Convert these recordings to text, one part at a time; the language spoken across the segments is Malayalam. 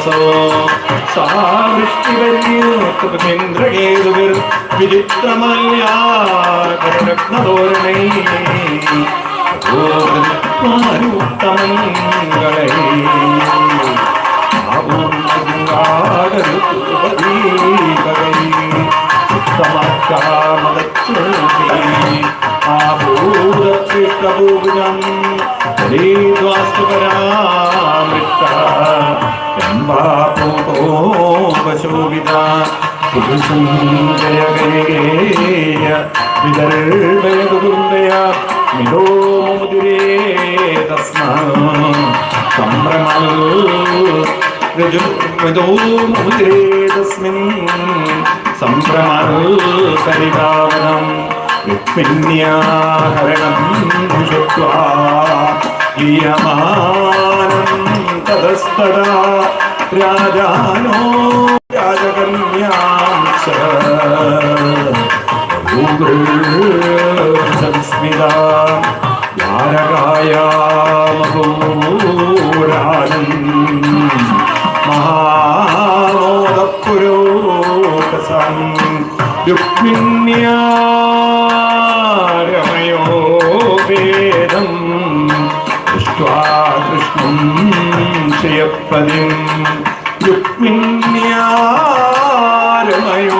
सा वृष्टिवर्योन्द्रकेतुभिर् विचित्रमल्याकरणरत्नधोरणैरुत्तमङ्गलै आभूरकृष्णभूभुजं हरिद्वास्तुपरामृता शोभिता पुरुषं जय गणेय विदर्भय दुर्दय मिलो मुदिरे तस्मात् सम्भ्रमं ऋजुर्मदो मुदिरे तस्मिन् सम्भ्रमं सरितावनं रुक्मिण्याहरणं शुक्त्वा क्रियमाणं ततस्तदा राजानो राजकन्यां च संस्मिता द्वारकायामहोराजन् महामोदपुरोकसं रुक्मिण्या रमयो वेदं दृष्ट्वा कृष्णं श्रियपदिं रुक्मिण्या रमयोपेदं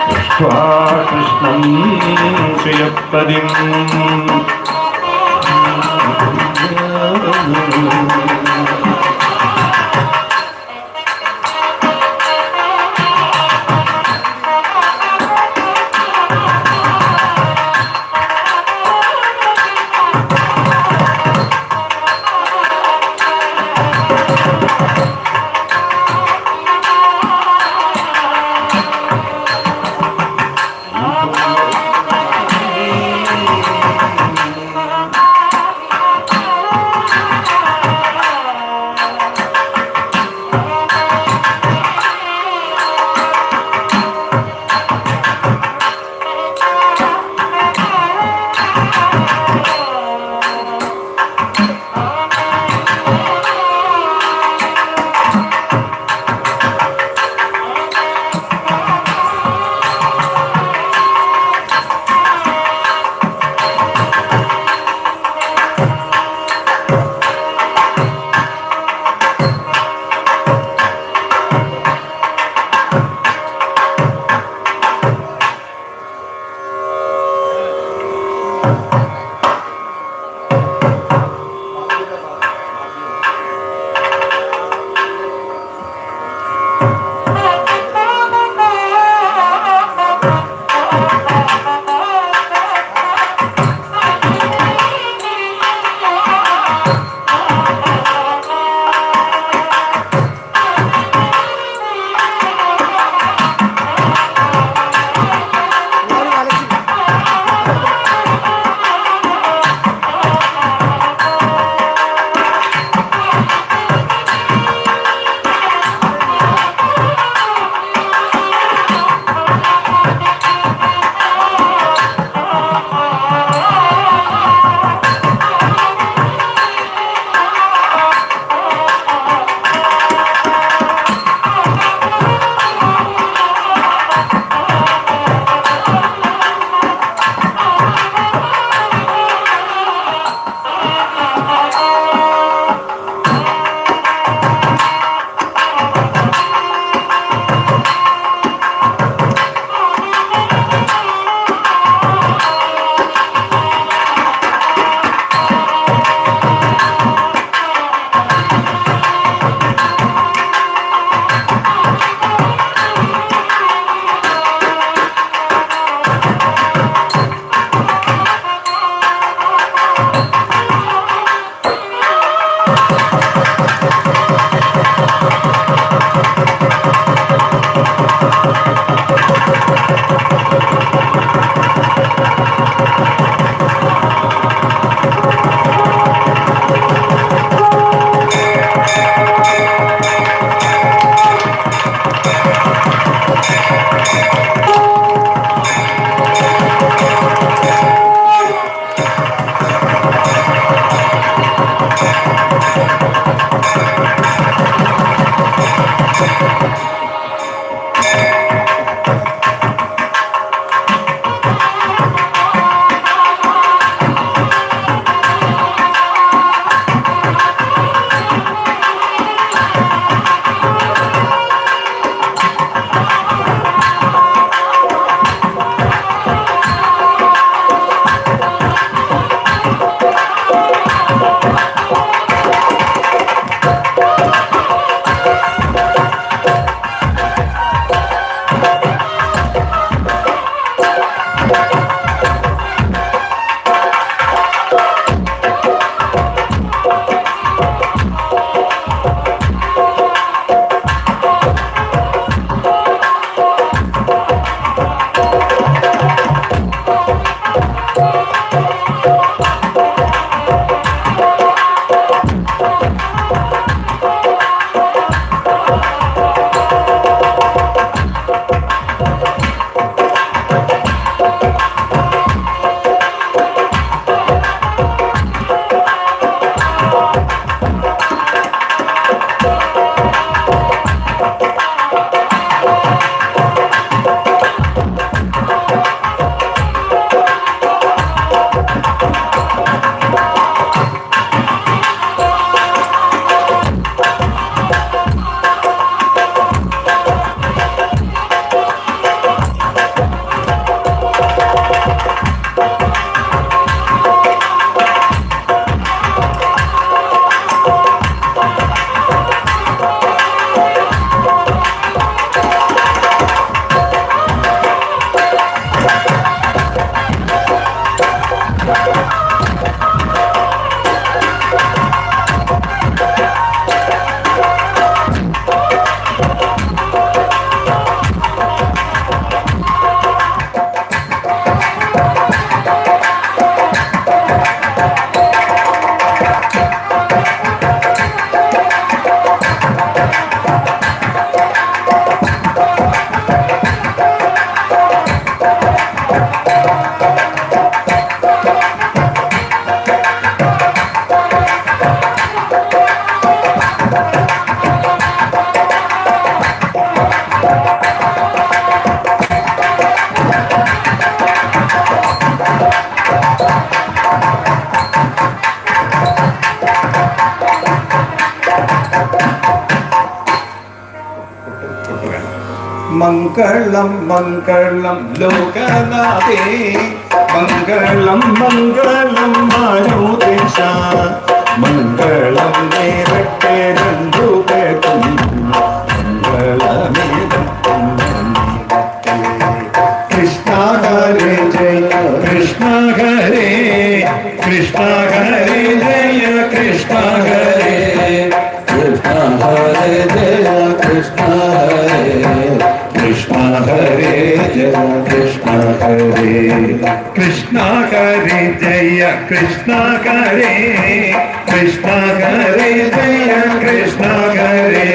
दृष्ट्वा कृष्णं श्रियपदिं മംഗളം മംഗളം ലോകനാഥേ മംഗളം മംഗളം മാരുതേശ മംഗളം നേരട്ടെ രണ്ടു പേർക്കും മംഗളമേതം കൃഷ്ണ ഹരേ ജയ കൃഷ്ണ ഹരേ കൃഷ്ണ ഹരേ ജയ കൃഷ്ണ ഹരേ കൃഷ്ണ ഹരേ ജയ കൃഷ്ണ ഹരേ കൃഷ്ണ ഹരേ ജയ കൃഷ്ണ ഹരേ കൃഷ്ണ ഹരേ ജയ കൃഷ്ണ ഹരേ കൃഷ്ണ ഹരേ ജയ കൃഷ്ണ ഹരേ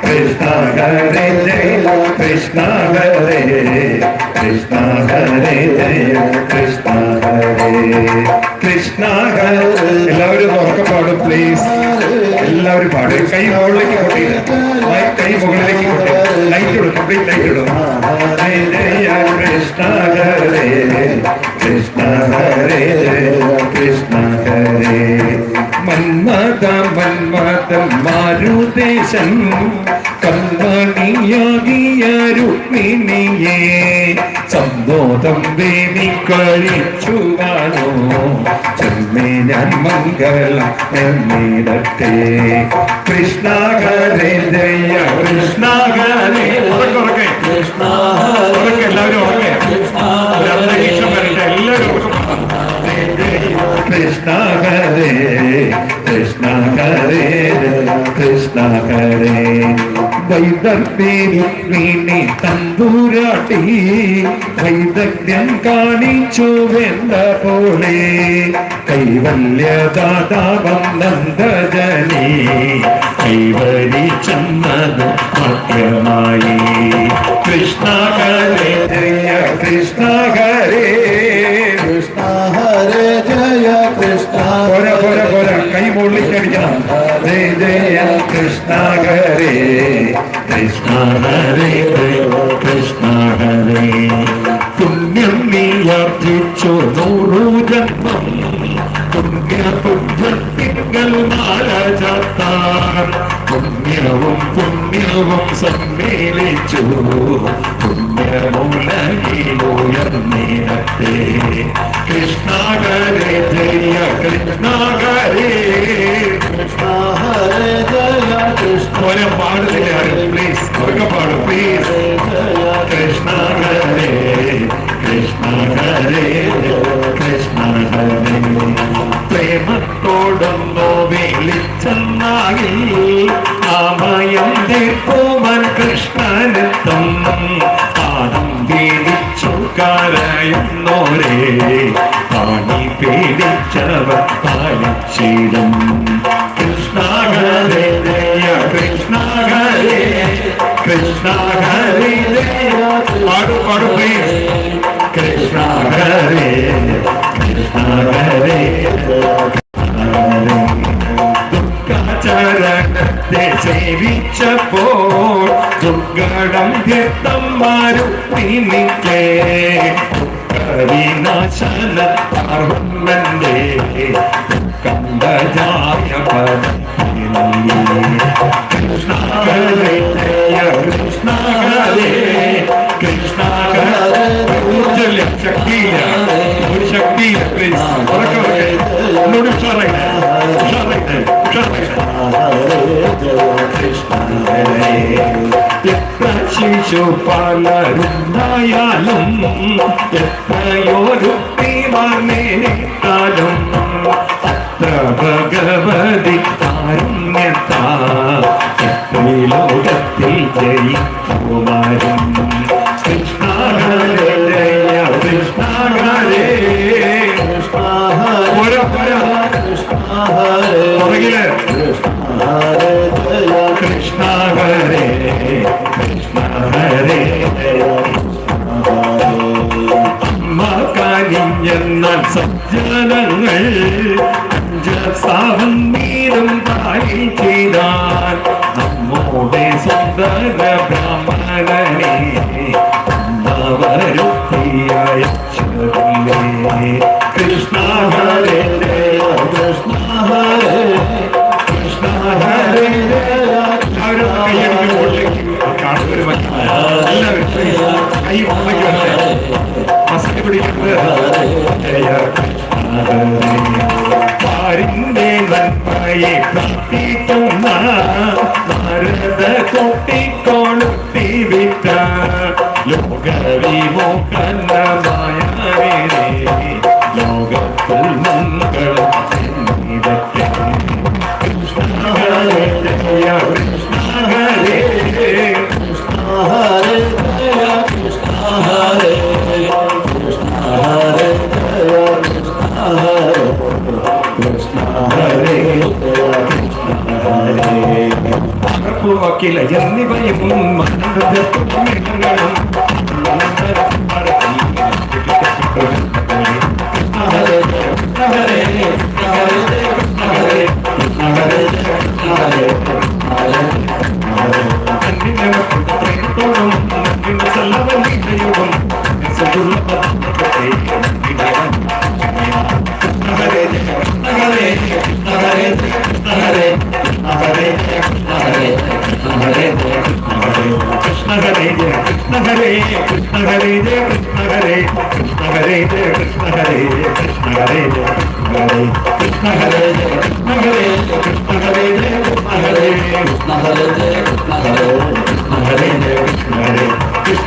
കൃഷ്ണ ഹരേ ജയ കൃഷ്ണ ഹരേ കൃഷ്ണ ഹരേ ജയ കൃഷ്ണ ഹരേ കൃഷ്ണ ഹരേ എല്ലാവരും ഉറക്കെ പാടും പ്ലീസ് എല്ലാവരും പാടും കൈ മുകളിലേക്ക് കൊട്ടില്ല കൈ മുകളിലേക്ക് കൊട്ടി ലൈറ്റ് ഇടും കംപ്ലീറ്റ് ലൈറ്റ് ഇടും ഹരേ ജയ കൃഷ്ണ ഹരേ കൃഷ്ണ ഹരേ ജയ കൃഷ്ണ ഹരേ മന്മഥ മന്മഥം മാരുദേശൻ കൽമണിയാകിയ രുക്മിണിയെ സന്തോഷം ദേവി കഴിച്ചുവാനോ ചെമ്മേ ഞാൻ മംഗളം എന്നിടത്തെ കൃഷ്ണ ഹരേ ജയ കൃഷ്ണ ഹരേ ഉറക്കെ കൃഷ്ണ ഉറക്കെ എല്ലാവരും ഉറക്കെ അന്തരീക്ഷം വരട്ടെ എല്ലാവരും കൃഷ്ണ ഹരേ കൃഷ്ണ ഹരേ കൃഷ്ണ ഹരേ വൈദർഭേനി തമ്പുരാട്ടി വൈദഗ്ധ്യം കാണിച്ചു വേണ്ട പോലെ കൈവല്യദാതാവം നന്ദജനീ കൈവരിച്ചെന്നത് മാത്രമായി കൃഷ്ണ ഹരേ ജയ കൃഷ്ണ ഹരേ കൃഷ്ണ ഹരേ ജയ കൃഷ്ണ പോരാ പോരാ പോരാ കൈ മുകളിലേക്ക് അടിക്കണം ഹരേ ജയ കൃഷ്ണ ഹരേ കൃഷ്ണ ഹരേ കൃഷ്ണ ഹരേ പുണ്യം നീ വർദ്ധിച്ചു 100 ജന്മം പുണ്യപുണ്യത്തിങ്കൽ മാല ചാർത്താൻ പുണ്യവും പുണ്യവും സമ്മേളിച്ചു പുണ്യമുലകിലുയർന്നിടത്തെ കൃഷ്ണ ഹരേ ജയ കൃഷ്ണ ഹരേ കൃഷ്ണ ഹരേ ജയ കൃഷ്ണ പാടുന്നില്ല പ്ലീസ് ഒക്കെ പാടും പ്ലീസ് കൃഷ്ണ ഹരേ കൃഷ്ണ ഹരേ കൃഷ്ണ ഹരേ പ്രേമത്തോടൊന്നോ വിളിച്ചെന്നായി ആമയം തീർപ്പുവൻ കൃഷ്ണനെത്തും ആദം പീഡിച്ചു കരയുന്നോരേ പാണി പീഡിച്ചവർ പാലിച്ചിടും കൃഷ്ണ ഹരേ ജയ കൃഷ്ണ ഹരേ കൃഷ്ണ ഹരേ ജയ പാടു പാടു പ്ലീസ് കൃഷ്ണ ഹരേ കൃഷ്ണ ഹരേ ദുഃഖചരണത്തെ സേവിച്ചപ്പോൾ ദുർഘടം തീർത്ഥന്മാരുത്തിനിക്കേ വിനാശന പാർവന്റെ കണ്ടജായ പദം കൃഷ്ണ ഹരേ ജയ കൃഷ്ണ ഹരേ കൃഷ്ണ ഹരേ ശക്തിയില്ല ഒരു ശക്തിയില്ല പ്ലീസ് ഉറക്കെ ഒന്നുകൂടി ഉഷാറായിട്ട് കൃഷ്ണ ഹരേ എത്ര ശിശുപാലരുണ്ടായാലും എത്രയോ രുക്തിമാർന്നേക്കാലും അത്ര ഭഗവതി കാരുണ്യത്താ ലോകത്തിൽ ജയിക്കുമാരും കൃഷ്ണ ഹരേ ജയ കൃഷ്ണ ഹരേ കൃഷ്ണ ഹരേ കൃഷ്ണ ഹരേ പുറകില് കൃഷ്ണ ഹരേ ജയ കൃഷ്ണ ഹരേ കൃഷ്ണ ഹരേ അമ്മ കഴിഞ്ഞെന്നാൽ സജ്ജനങ്ങൾ സാവം നീരും പാലി ചെയ്താൽ നമ്മോടെ സുന്ദര ബ്രാഹ്മണനെ വരുത്തിയായ കൃഷ്ണ ഹരേ ജയ കൃഷ്ണ ഹരേ കൃഷ്ണ ഹരേ ജയ കൈയടിക്ക് ഒരു എല്ലാവരും കൈ മുമ്പേക്ക് വരട്ടെ. മസ്തി പിടിക്കുന്നത് ജയ പാരിന്റെ നന്മയെ പ്രാർത്ഥിക്കുന്ന നാരദ കൊട്ടിക്കൊളുത്തി വിട്ട ലോകവിമോഹനമായ ലോകത്തിൽ മംഗളം എന്നിടത്തെ. കൃഷ്ണ ഹരേ ജയ കൃഷ്ണ ഹരേ കൃഷ്ണ ഹരേ ജയ കൃഷ്ണ ഹരേ കൃഷ്ണ ഹരേ ജയ കൃഷ്ണ ഹരേ കൃഷ്ണ ഹരേ കൃഷ്ണ ഹരേ. വക്കീല എന്നിവയും മന്ത്രങ്ങളും Krishna Hare Jaya Krishna Hare Krishna Hare Jaya Krishna Hare Krishna Hare Jaya Krishna Hare Krishna Hare Jaya Krishna Hare Krishna Hare Krishna Hare Jaya Krishna Hare Krishna Hare Jaya Krishna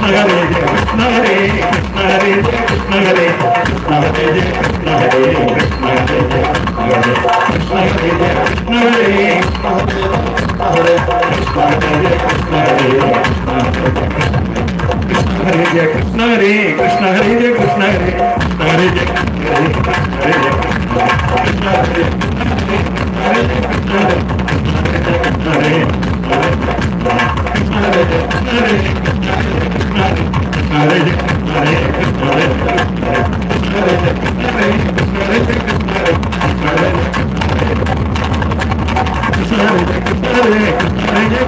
Hare Krishna Hare Jaya Krishna Hare Krishna Hare Jaya Krishna Hare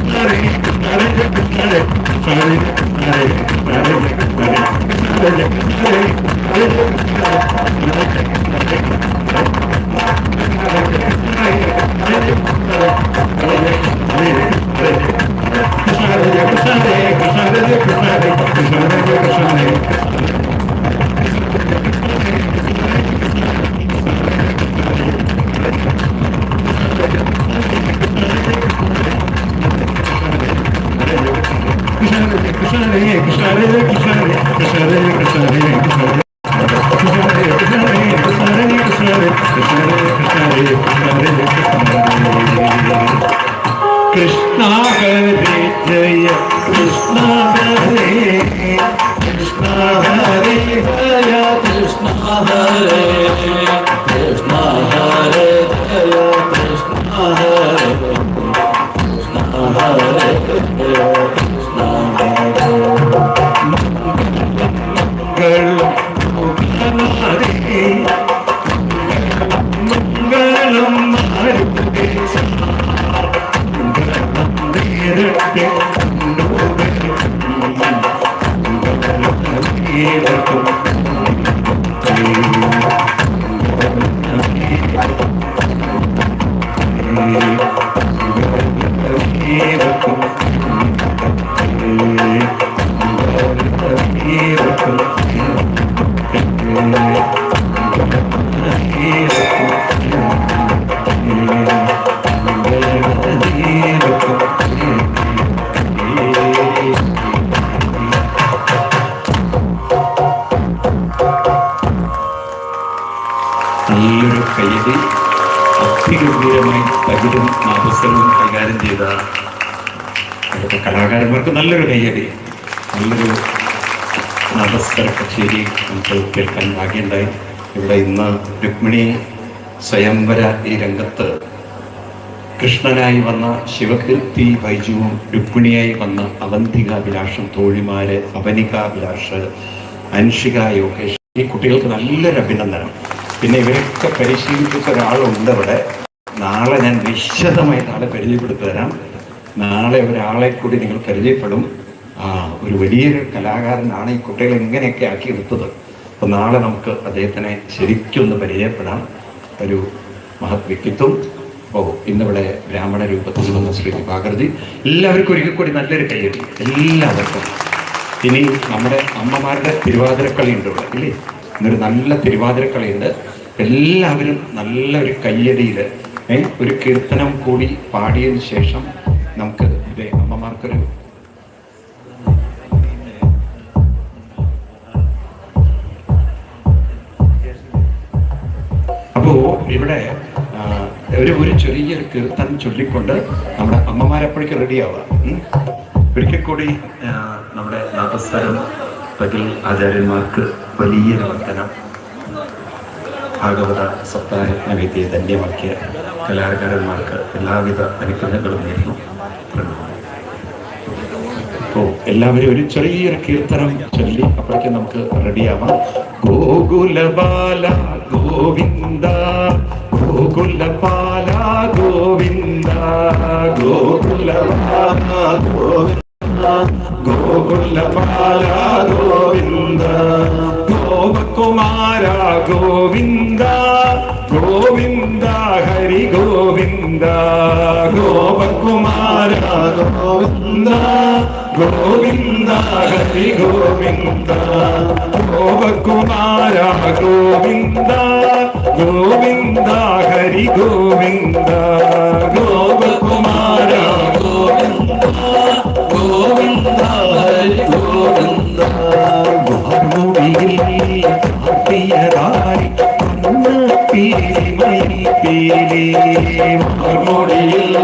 Krishna Hare Jaya Krishna Hare Krishna Hare Jaya Krishna Hare Krishna Hare Jaya Krishna Hare Jaya Krishna Hare Hare Krishna Hare Krishna Hare Hare Jaya Krishna Hare Krishna Hare Jaya Krishna Hare Krishna Hare Jaya Krishna Hare നല്ലൊരു കൈയ്യടി അതിഗംഭീരമായി തകിടും നാദസ്വരവും കൈകാര്യം ചെയ്ത അവിടുത്തെ കലാകാരന്മാർക്ക് നല്ലൊരു കൈയ്യടി. നല്ലൊരു നാദസ്വര കച്ചേരി നമുക്ക് കേൾക്കാൻ ഭാഗ്യമുണ്ടായി. ഇവിടെ ഇന്ന് രുക്മിണി സ്വയംവര ഈ രംഗത്ത് കൃഷ്ണനായി വന്ന ശിവകീർത്തി ബൈജുവും രുക്മിണിയായി വന്ന അവന്തികാഭിലാഷം തോഴിമാര് അവനികാഭിലാഷ് അൻഷിക യോഗേഷ് ഈ കുട്ടികൾക്ക് നല്ലൊരു അഭിനന്ദനം. പിന്നെ ഇവരൊക്കെ പരിശീലിപ്പിച്ച ഒരാളുണ്ട് ഇവിടെ. നാളെ ഞാൻ വിശദമായിട്ട് ആളെ പരിചയപ്പെടുത്തി തരാം. നാളെ ഒരാളെ കൂടി നിങ്ങൾ പരിചയപ്പെടും. ഒരു വലിയൊരു കലാകാരനാണ് ഈ കുട്ടികളെ ഇങ്ങനെയൊക്കെ ആക്കിയെടുത്തത്. അപ്പോൾ നാളെ നമുക്ക് അദ്ദേഹത്തിനെ ശരിക്കൊന്ന് പരിചയപ്പെടാം. ഒരു മഹത് വ്യക്തിത്വം. ഇന്നിവിടെ ബ്രാഹ്മണ രൂപത്തിൽ വന്ന ശ്രീ വിഭാകൃതി, എല്ലാവർക്കും ഒരിക്കൽ കൂടി നല്ലൊരു കയ്യടി എല്ലാവർക്കും. ഇനി നമ്മുടെ അമ്മമാരുടെ തിരുവാതിരക്കളിയുണ്ട് ഇവിടെ ഇല്ലേ, ഇന്നൊരു നല്ല തിരുവാതിരക്കളിയുണ്ട്. എല്ലാവരും നല്ലൊരു കയ്യടിയിൽ ഒരു കീർത്തനം കൂടി പാടിയതിന് ശേഷം നമുക്ക് അമ്മമാർക്കൊരു ഇവിടെ ഒരു ചെറിയൊരു കീർത്തനം ചൊല്ലിക്കൊണ്ട് നമ്മുടെ അമ്മമാരെപ്പോഴേക്കും റെഡിയാവുക. ഒരിക്കൽ കൂടി നമ്മുടെ നാദസ്വരം പകിൽ ആചാര്യന്മാർക്ക് വലിയ പ്രവർത്തനം, ഭാഗവത സപ്താഹവേദിയെ ധന്യമാക്കിയ കലാകാരന്മാർക്ക് എല്ലാവിധ അനുഗ്രഹങ്ങളും നേരുന്നു. എല്ലാവരും ഒരു ചെറിയൊരു കീർത്തനം ചൊല്ലി അപ്പോഴേക്കും നമുക്ക് റെഡിയാവാം. ഗോകുലബാല ഗോവിന്ദ, ഗോകുലപാല ഗോവിന്ദ, ഗോകുലപാല ഗോവിന്ദ, ഗോകുലപാല ഗോവിന്ദ, ഗോപകുമാര ഗോവിന്ദ, ഗോവിന്ദ ഹരി ഗോവിന്ദ, ഗോപകുമാര ഗോവിന്ദ, ഗോവിന്ദ ഹരി ഗോവിന്ദ, ഗോപകുമാര ഗോവിന്ദ, ഗോവിന്ദ ഹരി ഗോവിന്ദ, ഗോപകുമാര ഗോവിന്ദ, ഗോവിന്ദ ഹരി ഗോവിന്ദ. ഗോപിയതാരി മൊഴിയിൽ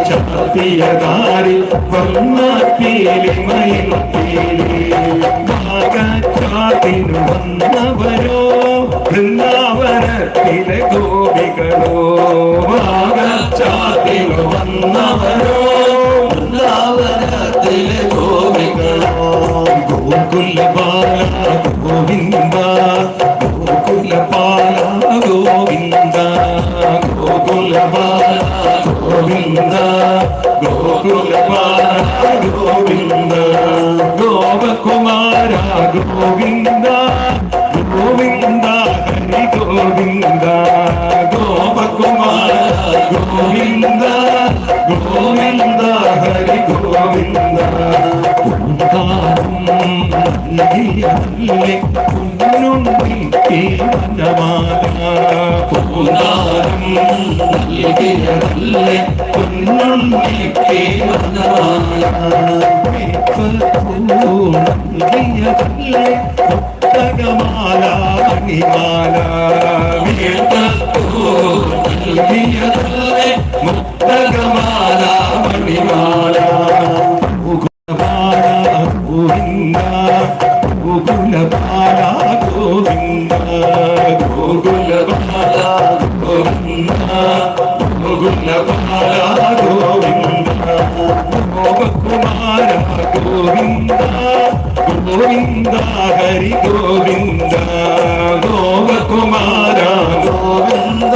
ചാത്തിയതാരി വർണ്ണപ്പീലിമയിൽ ഭാഗച്ചാത്തിനു വന്നവരോ വൃന്ദാവനത്തിലെ ഗോപികളോ, ഭാഗച്ചാത്തിനു വന്നവരോ വൃന്ദാവനത്തിലെ ഗോപികളോ. ഗോകുലപാല ഗോവിന്ദ, ഗോകുലപാല ഗോവിന്ദ, ഗോകുലപാല ഗോവിന്ദ, ഗോകുലപാല ഗോവിന്ദ, ഗോപകുമാര ഗോവിന്ദ, ഗോവിന്ദ ഹരി ഗോവിന്ദ, ഗോപകുമാര ഗോവിന്ദ, ഗോവിന്ദ ഹരി ഗോവിന്ദ. നൽകിയല്ലേ പൊന്നുണ്ണി വനമാല, പൂന്താരം നൽകിയല്ലേ പൊന്നുണ്ണി വനമാല, നൽകിയല്ലേ മുക്തകമാല മണിമാല, നൽകിയല്ലേ മുക്തകമാല മണിമാല. ഗോവിന്ദ ഗോകുലപാല ഗോവിന്ദ, ഗോകുലപാല ഗോവിന്ദ, ഗോകുലപാല ഗോവിന്ദ, ഗോപകുമാര ഗോവിന്ദ, ഗോവിന്ദ ഹരി ഗോവിന്ദ, ഗോപകുമാര ഗോവിന്ദ,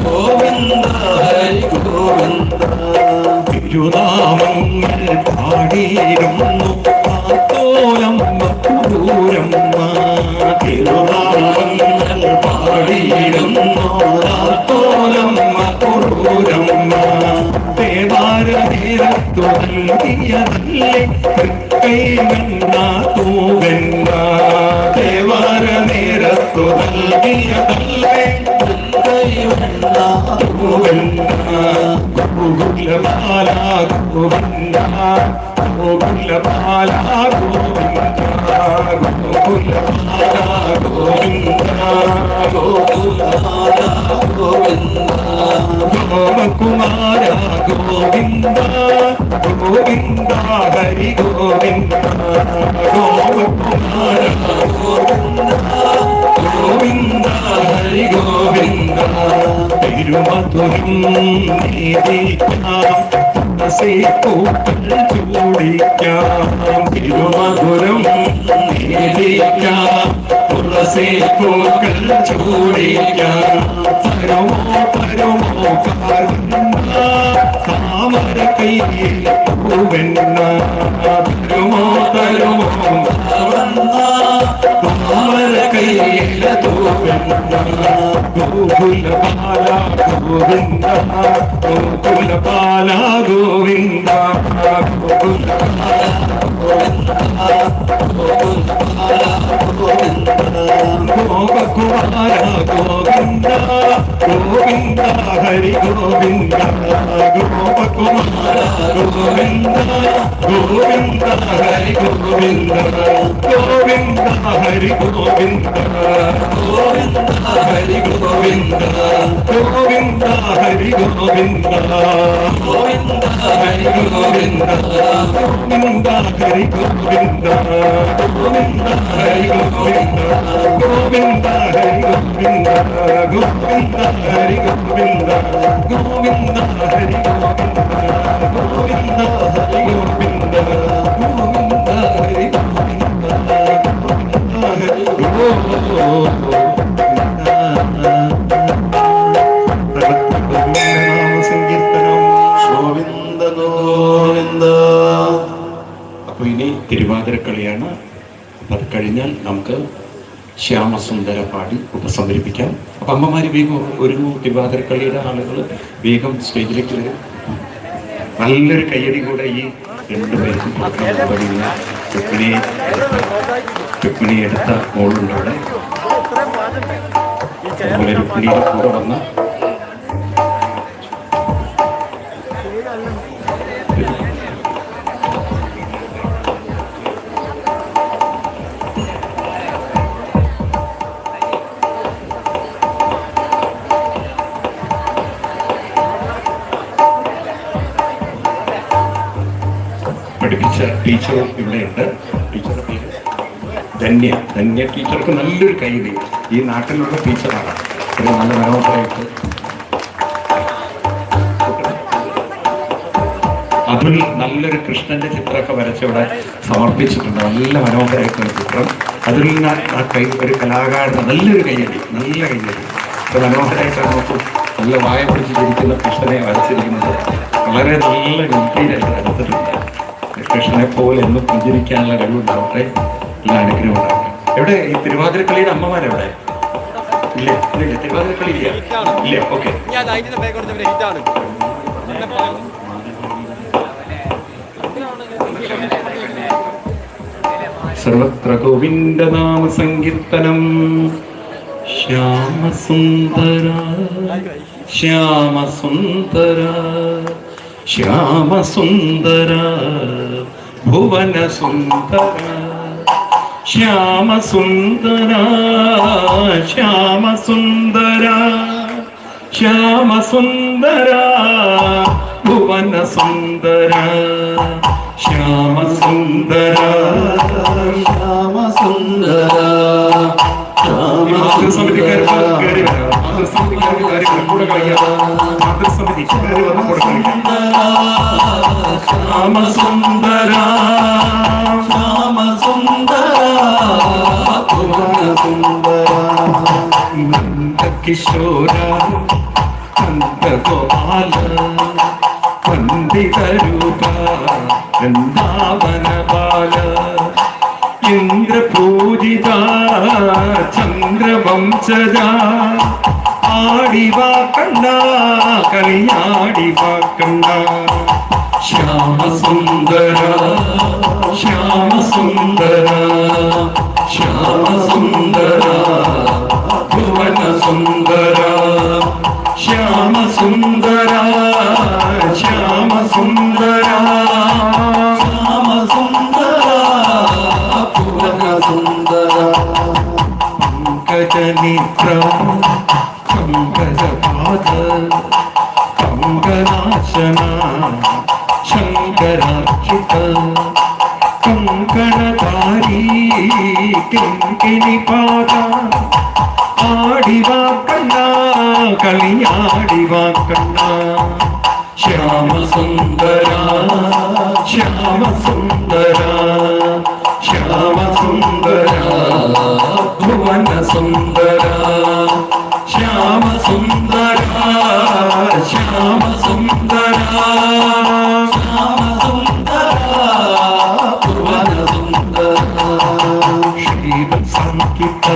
ഗോവിന്ദ ഹരി ഗോവിന്ദ. തിരുനാമങ്ങൾ പാടിയിരുന്നു പാത്തോലമ്മ പൂരമ്മ, തിരുനാമങ്ങൾ പാടിയിരുന്നു പാത്തോലമ്മ പൂരമ്മ. ദേവാരനേരത്തു നൽകിയതല്ലേ കൈവന്ന തൂവെന്ന, ദേവാരനേരത്തു നൽകിയതല്ലേ കൈവന്ന തൂവെന്ന. ഗോകുലപാല ഗോവിന്ദ, ഗോകുലപാല ഗോവിന്ദ, ഗോകുലപാല ഗോവിന്ദ, ഗോകുലപാല ഗോവിന്ദ, ഗോപകുമാര ഗോവിന്ദ, ഗോവിന്ദ ഹരി ഗോവിന്ദ, ഗോപകുമാര ഗോവിന്ദ, ഗോവിന്ദ ഹരി ഗോവിന്ദ. തിരുമധുരം നീതിക്കാം പൂക്കൾ ചൂടിക്കാം, തിരുമധുരം നീതിക്കാം തുളസി പൂക്കൾ ചൂടിക്കാം. തരുമോ തരുമോ കാർവണ്ണ താമര കൈയിൽ പൂവെണ്ണ, തരുമോ തരുമോ കാർവണ്ണ താമര കൈയിൽ പൂവെണ്ണ. ഗോകുലപാല ഗോവിന്ദ ഗോകുലപാല ഗോവിന്ദ ഗോപകുമാര ഗോവിന്ദ ഗോവിന്ദ ഹരി ഗോവിന്ദ ഗോപകുമാര ഗോവിന്ദ ഗോവിന്ദ ഹരി ഗോവിന്ദ ഗോവിന്ദ ഹരി ഗോവിന്ദ ഗോവിന്ദ ഹരി ഗോവിന്ദ ഗോവിന്ദ ഹരി ഗോവിന്ദ ഗോവിന്ദ ഹരി ഗോവിന്ദ ഗോവിന്ദ ഹരി ഗോവിന്ദ ഗോവിന്ദ ഹരി ഗോവിന്ദ ഗോവിന്ദ ഹരി ഗോവിന്ദ ഗോവിന്ദ ഹരി ഗോവിന്ദ ഗോവിന്ദ ഹരി ഗോവിന്ദ ഗോവിന്ദ ഹരി ഗോവിന്ദ ഗോവിന്ദ ഹരി ഗോവിന്ദ അപ്പൊ ഇനി തിരുവാതിരക്കളിയാണ്. അത് കഴിഞ്ഞാൽ നമുക്ക് ശ്യാമസുന്ദര പാടി ഉപസംഹരിപ്പിക്കാം. അപ്പൊ അമ്മമാര് വേഗം ഒരു തിരുവാതിരക്കളിയുടെ ആളുകൾ വേഗം സ്റ്റേജിലേക്ക് വരും. നല്ലൊരു കയ്യടി കൂടെ ഈ രണ്ടുപേർക്കും രുക്മിണി എടുത്ത മോളുണ്ട് അവിടെ. അതുപോലെ രുക്മിണിയുടെ കൂടെ വന്ന പഠിപ്പിച്ച ടീച്ചറും ഇവിടെയുണ്ട്. ടീച്ചറുടെ പേര് ധന്യ. ധന്യ ടീച്ചർക്ക് നല്ലൊരു കൈയ്യടി. ഈ നാട്ടിലുള്ള ടീച്ചറാണ്. ഒരു നല്ല മനോഹരമായിട്ട് അതിൽ നല്ലൊരു കൃഷ്ണന്റെ ചിത്രമൊക്കെ വരച്ചിവിടെ സമർപ്പിച്ചിട്ടുണ്ട്. നല്ല മനോഹരമായിട്ടുള്ള ചിത്രം. അതിൽ ആ കൈ ഒരു കലാകാരന് നല്ലൊരു കൈയ്യടി, നല്ല കൈയ്യടി. അത് മനോഹരമായിട്ടാണ് നോക്കും. നല്ല വായ പിടിച്ചിരിക്കുന്ന കൃഷ്ണനെ വരച്ചിരിക്കുന്നത് വളരെ നല്ല ഗംഭീരമായിട്ട് വരച്ചിട്ടുണ്ട്. കൃഷ്ണനെ പോലെ എന്നും പുഞ്ചിരിക്കാനുള്ള കഴിവുണ്ടാവട്ടെ, എല്ലാ അനുഗ്രഹം ഉണ്ടാവട്ടെ. എവിടെ ഈ തിരുവാതിരക്കളിയുടെ അമ്മമാരെവിടെ? ഇല്ലേ? ഇല്ല, തിരുവാതിരക്കളി ഇല്ല. ഇല്ല, ഓക്കെ. സർവത്ര ഗോവിന്ദ നാമ സങ്കീർത്തനം. ശ്യാമസുന്ദര ശ്യാമസുന്ദര ശ്യാമസുന്ദര ഭുവനസുന്ദര ശ്യാമസുന്ദര ശ്യാമസുന്ദര ശ്യാമസുന്ദര ഭുവനസുന്ദര ശ്യാമസുന്ദര ശ്യാമസുന്ദര മാതൃസമിതിക്കാർക്ക് കയറി വരാം. മാതൃസമിതിക്കാർക്ക് കാര്യങ്ങൾ കൂടെ കഴിയാം. മാതൃസമിതി കയറി വന്ന് കൂടെ കഴിയാം. ശ്യാമസുന്ദര ശ്യാമസുന്ദര കിശോര നന്ദഗോപാല പണ്ഡിതരൂപ വൃന്ദാവനപാല ഇന്ദ്രപൂജിത ചന്ദ്രവംശജ ആടിവാക്കണ്ട കളിയാടിവാക്കണ്ട ശ്യാമസുന്ദര ശ്യാമസുന്ദര ശ്യാമസുന്ദര ഭുവനസുന്ദര ശ്യാമസുന്ദര ശ്യാമസുന്ദര ശ്യാമസുന്ദര ഭുവനസുന്ദര പങ്കജനേത്ര പങ്കജപാദ പങ്കനാശന ശങ്കരാർച്ചിത കങ്കണധാരി കിങ്കിണിപാദ ആടിവാക്കണ്ട കളിയാടിവാക്കണ്ട ശ്യാമസുന്ദര ശ്യാമസുന്ദര ശ്യാമസുന്ദര ഭുവനസുന്ദര ശ്യാമസുന്ദര ശ്യാമസുന്ദര ശ്യാമസുന്ദര ഭുവനസുന്ദര ശ്രീവത്സാങ്കിത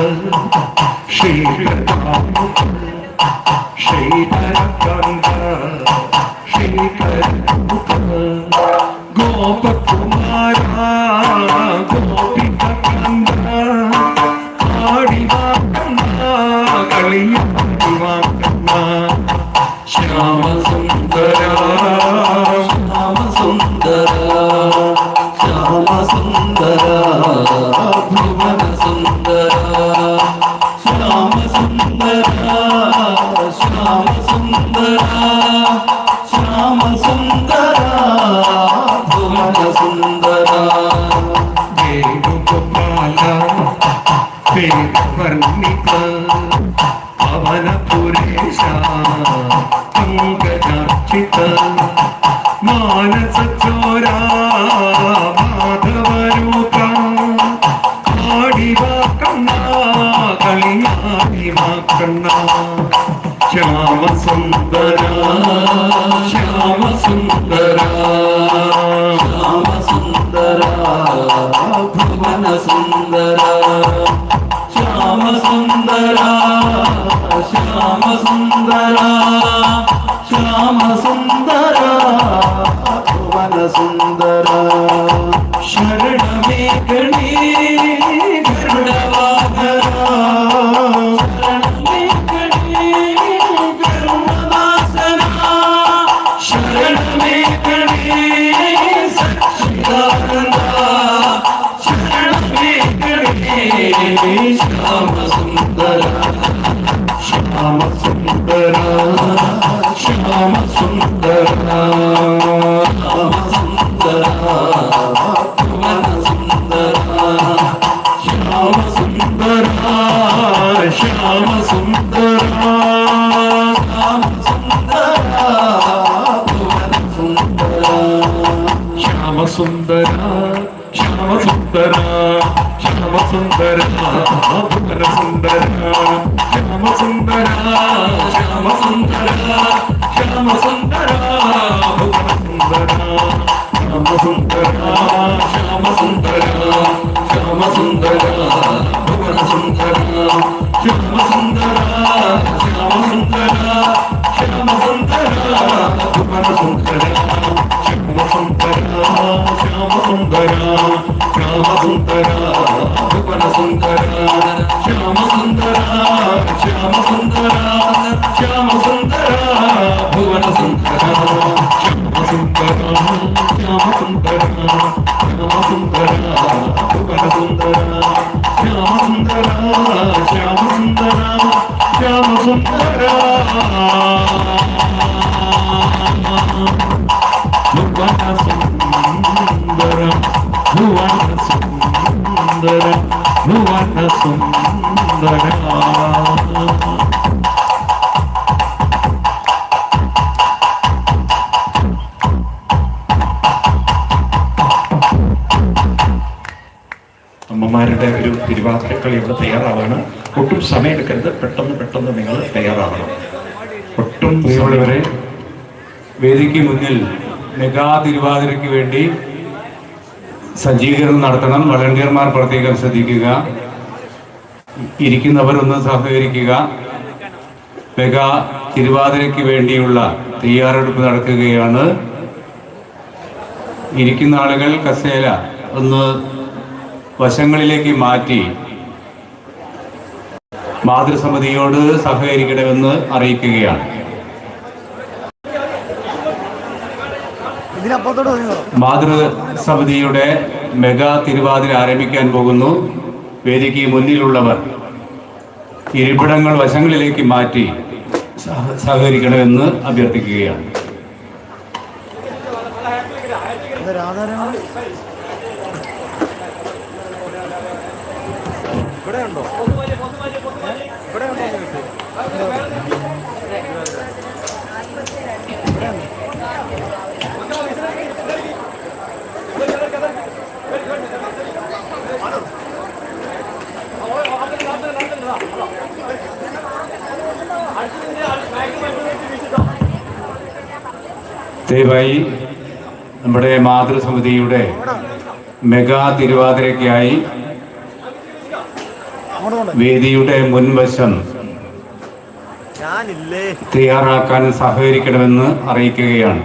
അമ്മമാരുടെ ഒരു തിരുവാതിരക്കളി ഇവിടെ തയ്യാറാവാണ്. ഒട്ടും സമയമെടുക്കരുത്, പെട്ടെന്ന് നിങ്ങൾ തയ്യാറാവണം. ഒട്ടും പ്രിയമുള്ളവരെ, വേദിക്ക് മുന്നിൽ മെഗാ തിരുവാതിരയ്ക്ക് വേണ്ടി സജ്ജീകരണം നടത്തണം. വളണ്ടിയർമാർ പ്രത്യേകം ശ്രദ്ധിക്കുക. ഇരിക്കുന്നവർ ഒന്ന് സഹകരിക്കുക. മെഗാ തിരുവാതിരയ്ക്ക് വേണ്ടിയുള്ള തയ്യാറെടുപ്പ് നടക്കുകയാണ്. ഇരിക്കുന്ന ആളുകൾ കസേല ഒന്ന് വശങ്ങളിലേക്ക് മാറ്റി മാതൃസമിതിയോട് സഹകരിക്കണമെന്ന് അറിയിക്കുകയാണ്. മാതൃസമിതിയുടെ മെഗാ തിരുവാതിര ആരംഭിക്കാൻ പോകുന്നു. വേദിക്ക് മുന്നിലുള്ളവർ ഇരിപ്പിടങ്ങൾ വശങ്ങളിലേക്ക് മാറ്റി സഹകരിക്കണമെന്ന് അഭ്യർത്ഥിക്കുകയാണ്. ദയവായി നമ്മുടെ മാതൃസമിതിയുടെ മെഗാ തിരുവാതിരയ്ക്കായി വേദിയുടെ മുൻവശം തയ്യാറാക്കാൻ സഹകരിക്കണമെന്ന് അറിയിക്കുകയാണ്.